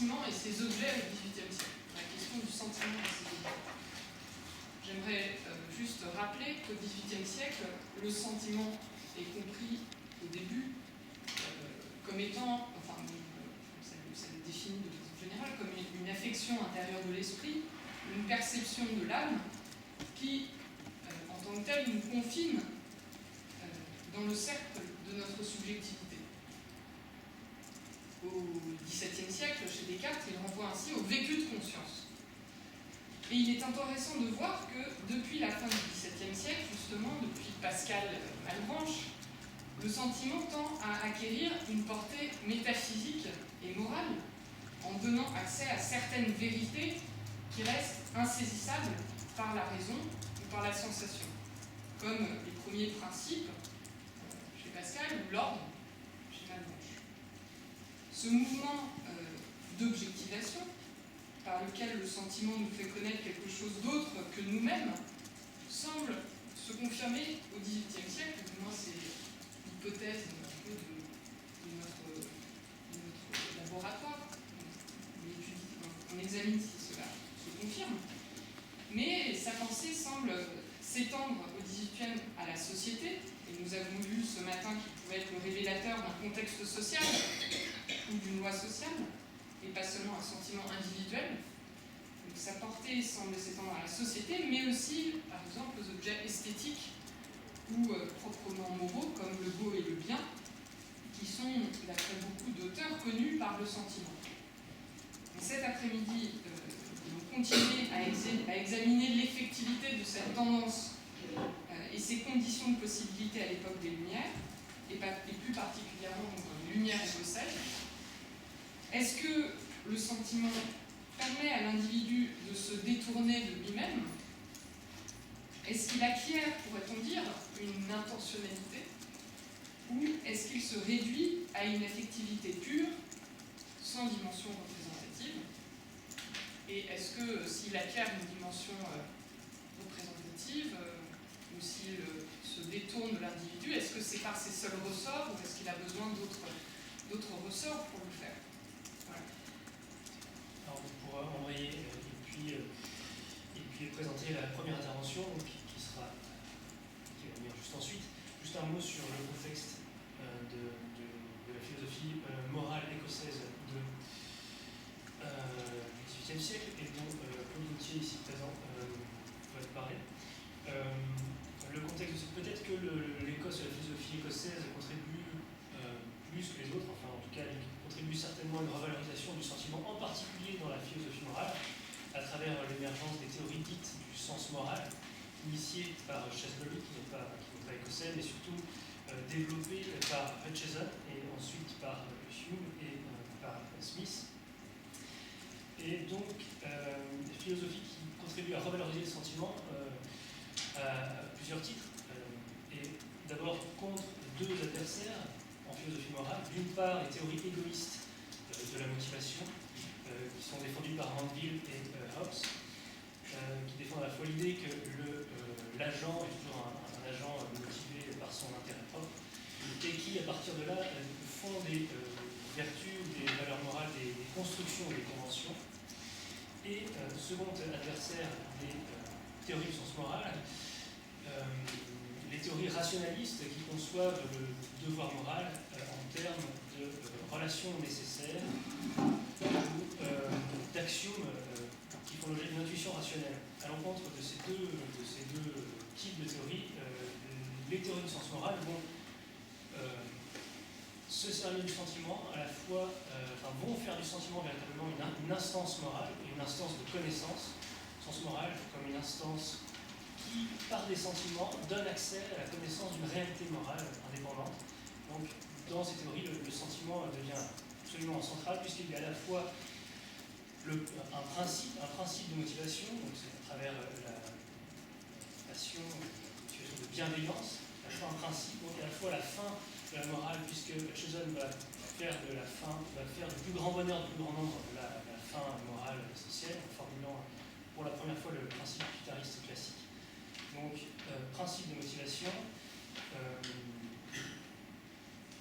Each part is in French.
sentiment et ses objets au XVIIIe siècle. La question du sentiment et ses objets. J'aimerais juste rappeler qu'au XVIIIe siècle, le sentiment est compris au début comme étant, enfin, ça le définit de façon générale, comme une affection intérieure de l'esprit, une perception de l'âme qui, en tant que telle, nous confine dans le cercle de notre subjectivité. Au XVIIe siècle, chez Descartes, il renvoie ainsi au vécu de conscience. Et il est intéressant de voir que depuis la fin du XVIIe siècle, justement, depuis Pascal Malebranche, le sentiment tend à acquérir une portée métaphysique et morale en donnant accès à certaines vérités qui restent insaisissables par la raison ou par la sensation, comme les premiers principes chez Pascal ou l'ordre chez Malebranche. Ce mouvement d'objectivation par lequel le sentiment nous fait connaître quelque chose d'autre que nous-mêmes semble se confirmer au XVIIIe siècle, du moins c'est l'hypothèse un peu de notre laboratoire. On examine si cela se confirme. Mais sa pensée semble s'étendre au XVIIIe à la société, et nous avons vu ce matin qu'il pouvait être le révélateur d'un contexte social ou d'une loi sociale, et pas seulement un sentiment individuel. Donc sa portée semble s'étendre à la société, mais aussi, par exemple, aux objets esthétiques ou proprement moraux, comme le beau et le bien, qui sont, d'après beaucoup d'auteurs, connus par le sentiment. Et cet après-midi, nous allons continuer à examiner l'effectivité de cette tendance et ses conditions de possibilité à l'époque des Lumières, et plus particulièrement dans les Lumières écossaises. Est-ce que le sentiment permet à l'individu de se détourner de lui-même? Est-ce qu'il acquiert, pourrait-on dire, une intentionnalité? Ou est-ce qu'il se réduit à une affectivité pure, sans dimension représentative? Et est-ce que s'il acquiert une dimension représentative, ou s'il se détourne de l'individu, est-ce que c'est par ses seuls ressorts, ou est-ce qu'il a besoin d'autres ressorts pour le faire? Voilà. Alors on pourra envoyer et puis présenter la première intervention qui va venir juste ensuite. Juste un mot sur le contexte de la philosophie morale écossaise du XVIIIe siècle et dont Claude Gauthier, ici présent, va te parler. Le contexte, peut-être que l'Écosse, la philosophie écossaise contribue plus que les autres, enfin en tout cas elle contribue certainement à une revalorisation du sentiment, en particulier dans la philosophie morale, à travers l'émergence des théories dites du sens moral, initiées par Shaftesbury, qui n'est pas écossais, mais surtout développées par Hutcheson et ensuite par Hume et par Smith. Et donc, une philosophie qui contribue à revaloriser le sentiment à plusieurs titres. Et d'abord contre deux adversaires en philosophie morale. D'une part, les théories égoïstes de la motivation, qui sont défendues par Mandeville et Hobbes, qui défendent à la fois l'idée que l'agent est toujours un agent motivé par son intérêt propre, et qui, à partir de là, font des vertus, des valeurs morales, des constructions, des conventions. Et second adversaire des théories du sens moral, les théories rationalistes qui conçoivent le devoir moral en termes de relations nécessaires ou d'axiomes qui font l'objet d'une intuition rationnelle. À l'encontre de ces deux types de théories, les théories du sens moral vont se servir du sentiment à la fois, vont faire du sentiment véritablement une instance morale, une instance de connaissance, sens moral comme une instance qui, par des sentiments, donne accès à la connaissance d'une réalité morale indépendante. Donc, dans ces théories, le sentiment devient absolument central, puisqu'il y a à la fois un principe de motivation, donc c'est à travers la passion, une situation de bienveillance, à la fois un principe, donc à la fois la fin de la morale, puisque Hutcheson va faire du plus grand bonheur du plus grand nombre la fin morale essentielle, en formulant pour la première fois le principe utilitariste classique. Donc, principe de motivation,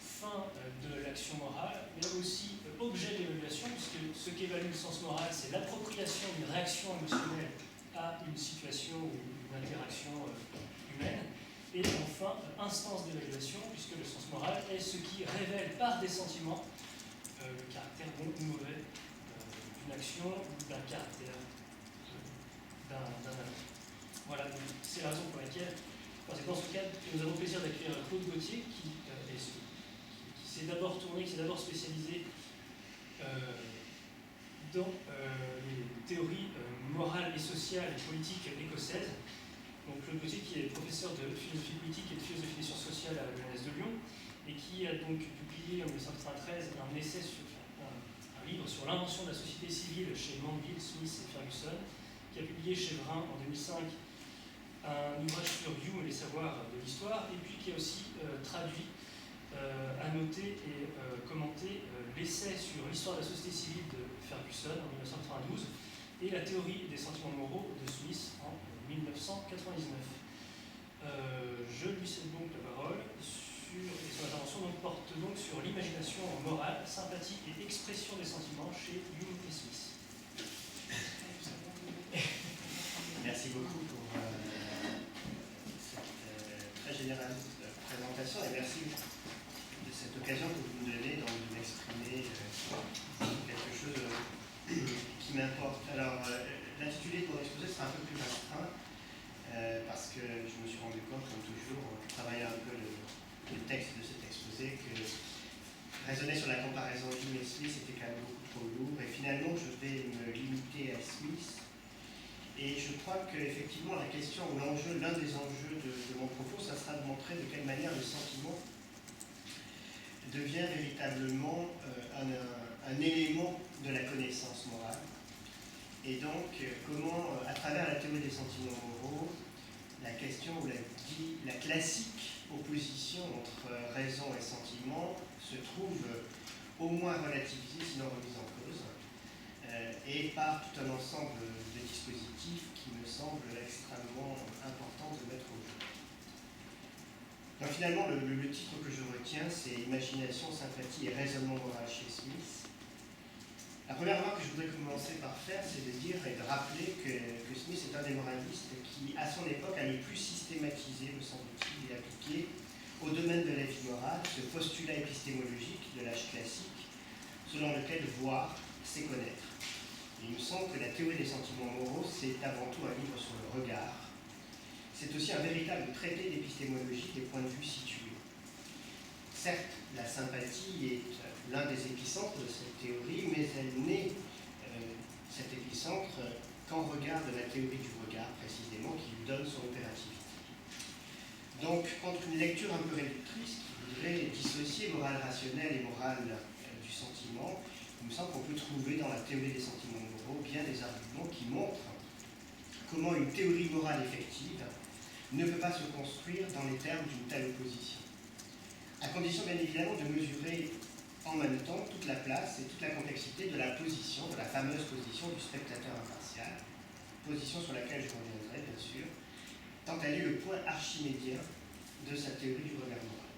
fin de l'action morale, mais aussi objet d'évaluation, puisque ce qu'évalue le sens moral, c'est l'appropriation d'une réaction émotionnelle à une situation ou une interaction humaine. Et enfin, instance d'évaluation, puisque le sens moral est ce qui révèle par des sentiments le caractère bon ou mauvais d'une action ou d'un caractère d'un acte. Voilà, c'est la raison pour laquelle, c'est dans ce cadre que nous avons le plaisir d'accueillir Claude Gauthier, qui s'est d'abord tourné, qui s'est d'abord spécialisé dans les théories morales et sociales et politiques écossaises. Donc Claude Gauthier, qui est professeur de philosophie politique et de philosophie des sciences sociales à l'ENS de Lyon, et qui a donc publié en 1993 un essai sur un livre sur l'invention de la société civile chez Manville, Smith et Ferguson, qui a publié chez Vrin en 2005 un ouvrage sur Hume et les savoirs de l'histoire, et puis qui a aussi traduit, annoté et commenté l'essai sur l'histoire de la société civile de Ferguson en 1992 et la théorie des sentiments moraux de Smith en 1999. Je lui cède donc la parole et son intervention porte donc sur l'imagination morale, sympathie et expression des sentiments chez Hume et Smith. Merci beaucoup pour cette très générale présentation et merci de cette occasion que vous me donnez de m'exprimer quelque chose qui m'importe. Alors, l'intitulé de mon exposé sera un peu plus restreint parce que je me suis rendu compte, comme toujours, en travaillant un peu le texte de cet exposé, que raisonner sur la comparaison Hume et Smith était quand même beaucoup trop lourd et finalement je vais me limiter à Smith. Et je crois qu'effectivement, la question ou l'enjeu, l'un des enjeux de mon propos, ça sera de montrer de quelle manière le sentiment devient véritablement un élément de la connaissance morale. Et donc, comment, à travers la théorie des sentiments moraux, la question ou la classique opposition entre raison et sentiment se trouve au moins relativisée, sinon remise en cause, et par tout un ensemble de dispositifs qui me semble extrêmement important de mettre au jeu. Donc finalement, le titre que je retiens, c'est Imagination, sympathie et raisonnement moral chez Smith. La première remarque que je voudrais commencer par faire, c'est de dire et de rappeler que Smith est un des moralistes qui, à son époque, a le plus systématisé, me semble-t-il, et appliqué au domaine de la vie morale ce postulat épistémologique de l'âge classique, selon lequel voir, c'est connaître. Et il me semble que la théorie des sentiments moraux, c'est avant tout un livre sur le regard. C'est aussi un véritable traité d'épistémologie des points de vue situés. Certes, la sympathie est l'un des épicentres de cette théorie, mais elle naît, cet épicentre, qu'en regard de la théorie du regard, précisément, qui lui donne son opérativité. Donc, contre une lecture un peu réductrice, qui voudrait dissocier morale rationnelle et morale du sentiment, il me semble qu'on peut trouver dans la théorie des sentiments moraux bien des arguments qui montrent comment une théorie morale effective ne peut pas se construire dans les termes d'une telle opposition. À condition bien évidemment de mesurer en même temps toute la place et toute la complexité de la position, de la fameuse position du spectateur impartial, position sur laquelle je reviendrai bien sûr, tant elle est le point archimédien de sa théorie du regard moral.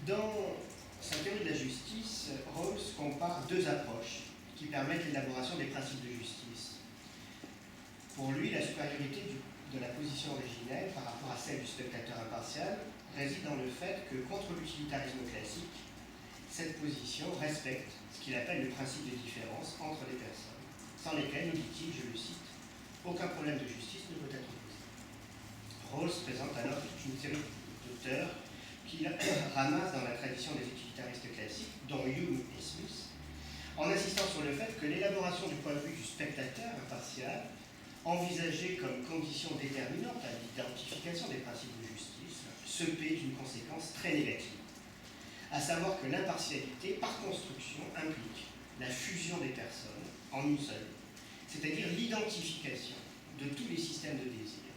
Dans sa théorie de la justice, Rawls compare deux approches qui permettent l'élaboration des principes de justice. Pour lui, la supériorité de la position originelle par rapport à celle du spectateur impartial réside dans le fait que, contre l'utilitarisme classique, cette position respecte ce qu'il appelle le principe de différence entre les personnes, sans lesquelles, nous dit-il, je le cite, aucun problème de justice ne peut être posé. Rawls présente alors toute une série d'auteurs qu'il ramasse dans la tradition des utilitaristes classiques, dont Hume et Smith, en insistant sur le fait que l'élaboration du point de vue du spectateur impartial, envisagée comme condition déterminante à l'identification des principes de justice, se paie d'une conséquence très négative, à savoir que l'impartialité, par construction, implique la fusion des personnes en une seule, c'est-à-dire l'identification de tous les systèmes de désir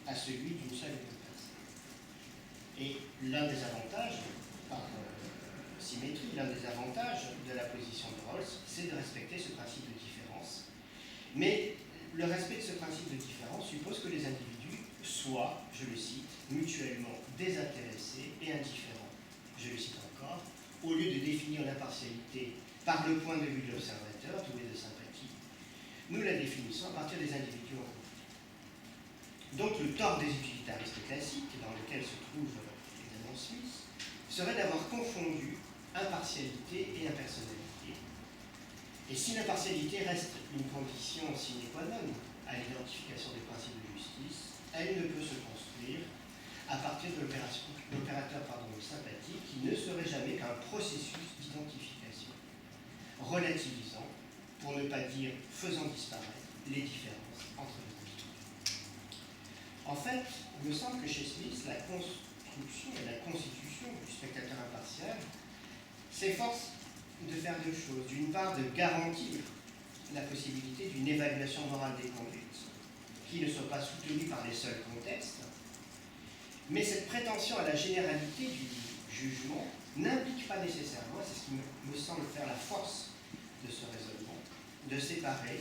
à celui d'une seule et même personne. Et l'un des avantages, par symétrie, l'un des avantages de la position de Rawls, c'est de respecter ce principe de différence. Mais le respect de ce principe de différence suppose que les individus soient, je le cite, mutuellement désintéressés et indifférents. Je le cite encore, au lieu de définir l'impartialité par le point de vue de l'observateur, doué de sympathie, nous la définissons à partir des individus en conflit. Donc le tort des utilitaristes classiques, dans lequel se trouve évidemment Smith, serait d'avoir confondu impartialité et impersonnalité. Et si l'impartialité reste une condition sine qua non à l'identification des principes de justice, elle ne peut se construire à partir de l'opérateur sympathique qui ne serait jamais qu'un processus d'identification, relativisant, pour ne pas dire faisant disparaître, les différences entre les individus. En fait, il me semble que chez Smith, la construction et la constitution du spectateur impartial s'efforce de faire deux choses. D'une part, de garantir la possibilité d'une évaluation morale des conduites qui ne soit pas soutenue par les seuls contextes, mais cette prétention à la généralité du jugement n'implique pas nécessairement, c'est ce qui me semble faire la force de ce raisonnement, de séparer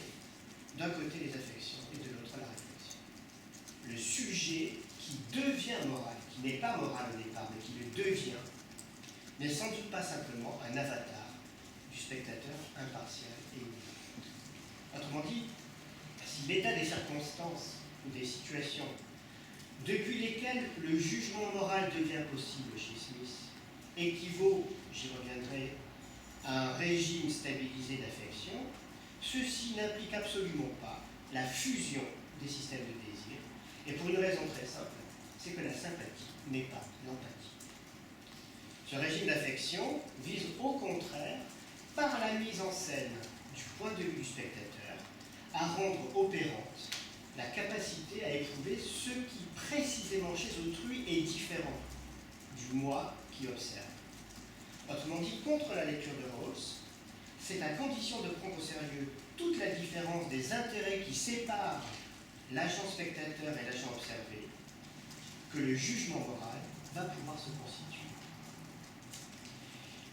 d'un côté les affections et de l'autre la réflexion. Le sujet qui devient moral, qui n'est pas moral au départ, mais qui le devient, n'est sans doute pas simplement un avatar du spectateur impartial et unique. Autrement dit, si l'état des circonstances ou des situations depuis lesquelles le jugement moral devient possible chez Smith équivaut, j'y reviendrai, à un régime stabilisé d'affection, ceci n'implique absolument pas la fusion des systèmes de désir, et pour une raison très simple, c'est que la sympathie n'est pas l'empathie. Ce régime d'affection vise au contraire, par la mise en scène du point de vue du spectateur, à rendre opérante la capacité à éprouver ce qui, précisément chez autrui, est différent du moi qui observe. Autrement dit, contre la lecture de Rawls, c'est à condition de prendre au sérieux toute la différence des intérêts qui séparent l'agent spectateur et l'agent observé que le jugement moral va pouvoir se constituer.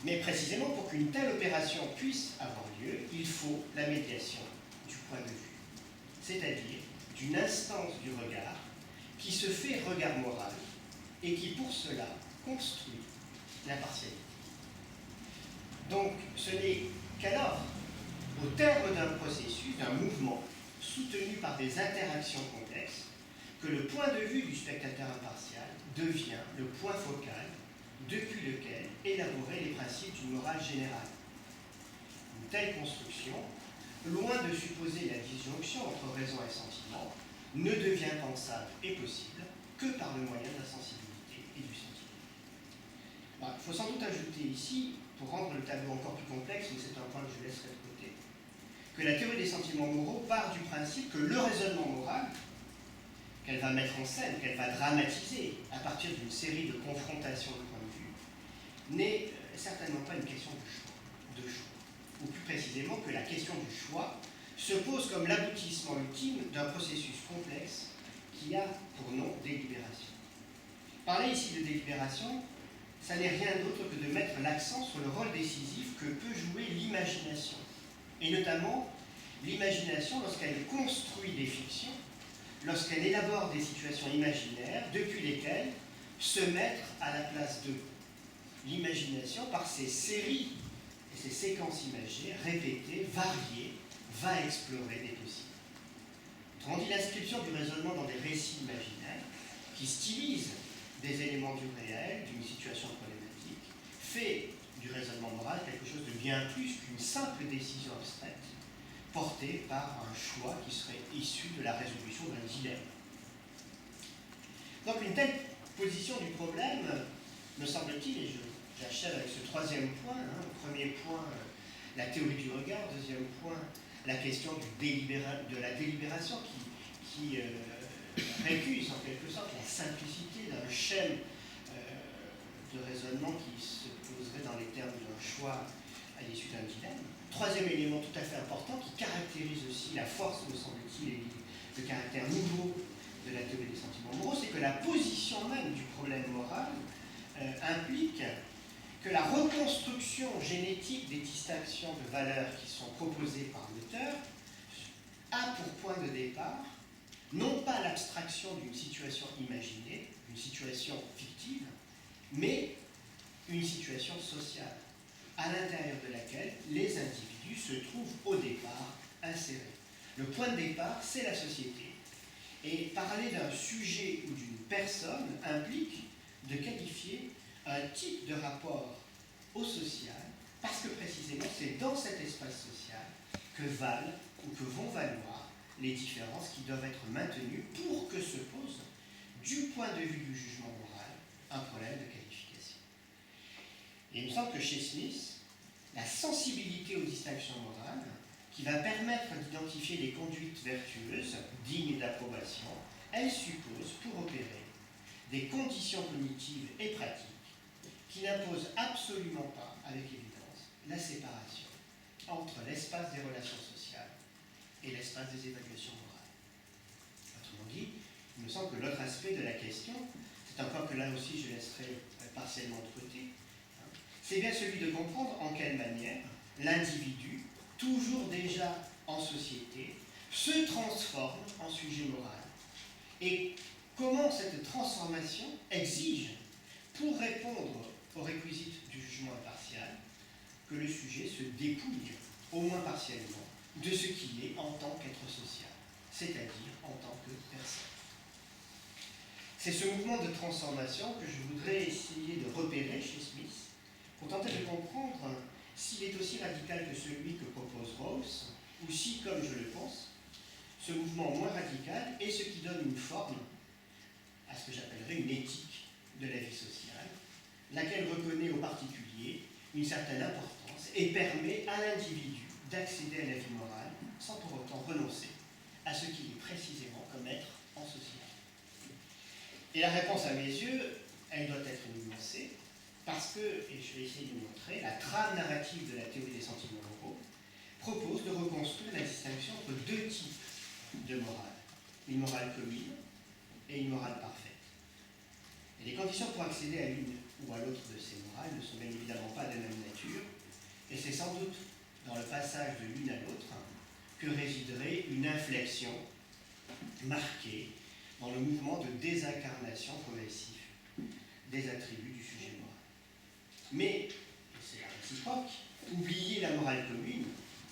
Mais précisément, pour qu'une telle opération puisse avoir lieu, il faut la médiation du point de vue, c'est-à-dire d'une instance du regard qui se fait regard moral et qui, pour cela, construit l'impartialité. Donc, ce n'est qu'alors, au terme d'un processus, d'un mouvement, soutenu par des interactions complexes, que le point de vue du spectateur impartial devient le point focal depuis lequel élaborer les principes d'une morale générale. Une telle construction, loin de supposer la disjonction entre raison et sentiment, ne devient pensable et possible que par le moyen de la sensibilité et du sentiment. Il faut sans doute ajouter ici, pour rendre le tableau encore plus complexe, mais c'est un point que je laisserai de côté, que la théorie des sentiments moraux part du principe que le raisonnement moral, qu'elle va mettre en scène, qu'elle va dramatiser à partir d'une série de confrontations de points de vue, n'est certainement pas une question de choix. Ou plus précisément que la question du choix se pose comme l'aboutissement ultime d'un processus complexe qui a pour nom délibération. Parler ici de délibération, ça n'est rien d'autre que de mettre l'accent sur le rôle décisif que peut jouer l'imagination, et notamment l'imagination lorsqu'elle construit des fictions, lorsqu'elle élabore des situations imaginaires depuis lesquelles se mettre à la place d'eux. L'imagination, par ses séries et ses séquences imagées, répétées, variées, va explorer des possibles. Autrement dit, l'inscription du raisonnement dans des récits imaginaires qui stylisent des éléments du réel, d'une situation problématique, fait du raisonnement moral quelque chose de bien plus qu'une simple décision abstraite portée par un choix qui serait issu de la résolution d'un dilemme. Donc une telle position du problème, me semble-t-il, et j'achève avec ce troisième point, premier point, la théorie du regard, deuxième point, la question de la délibération qui récuse en quelque sorte la simplicité d'un schème de raisonnement qui se poserait dans les termes d'un choix à l'issue d'un dilemme. Troisième élément tout à fait important qui caractérise aussi la force, me semble-t-il, et le caractère nouveau de la théorie des sentiments moraux, c'est que la position même du problème moral implique que la reconstruction génétique des distinctions de valeurs qui sont proposées par l'auteur a pour point de départ non pas l'abstraction d'une situation imaginée, d'une situation fictive, mais une situation sociale, à l'intérieur de laquelle les individus se trouvent au départ insérés. Le point de départ, c'est la société. Et parler d'un sujet ou d'une personne implique de qualifier un type de rapport au social, parce que précisément c'est dans cet espace social que valent ou que vont valoir les différences qui doivent être maintenues pour que se pose, du point de vue du jugement moral, un problème de qualification. Et il me semble que chez Smith, la sensibilité aux distinctions morales, qui va permettre d'identifier les conduites vertueuses, dignes d'approbation, elle suppose, pour opérer, des conditions cognitives et pratiques qui n'imposent absolument pas, avec évidence, la séparation entre l'espace des relations sociales et l'espace des évaluations morales. Autrement dit, il me semble que l'autre aspect de la question, c'est un point que là aussi je laisserai partiellement de côté, c'est bien celui de comprendre en quelle manière l'individu, toujours déjà en société, se transforme en sujet moral. Et comment cette transformation exige, pour répondre aux réquisites du jugement impartial, que le sujet se dépouille, au moins partiellement, de ce qu'il est en tant qu'être social, c'est-à-dire en tant que personne. C'est ce mouvement de transformation que je voudrais essayer de repérer chez Smith, pour tenter de comprendre s'il est aussi radical que celui que propose Rawls, ou si, comme je le pense, ce mouvement moins radical est ce qui donne une forme à ce que j'appellerais une éthique de la vie sociale, laquelle reconnaît au particulier une certaine importance et permet à l'individu d'accéder à la vie morale sans pour autant renoncer à ce qu'il est précisément comme être en société. Et la réponse à mes yeux, elle doit être nuancée, parce que, et je vais essayer de le montrer, la trame narrative de la théorie des sentiments moraux propose de reconstruire la distinction entre deux types de morale, une morale commune et une morale parfaite. Et les conditions pour accéder à l'une ou à l'autre de ces morales ne sont bien évidemment pas de même nature, et c'est sans doute dans le passage de l'une à l'autre que résiderait une inflexion marquée dans le mouvement de désincarnation progressif des attributs du sujet moral. Mais, et c'est la réciproque, oublier la morale commune,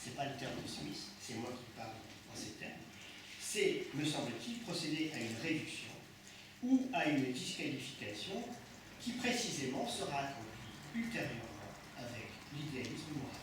ce n'est pas le terme de Smith, c'est moi qui parle en ces termes, c'est, me semble-t-il, procéder à une réduction ou à une disqualification qui précisément sera accomplie ultérieurement avec l'idéalisme moral.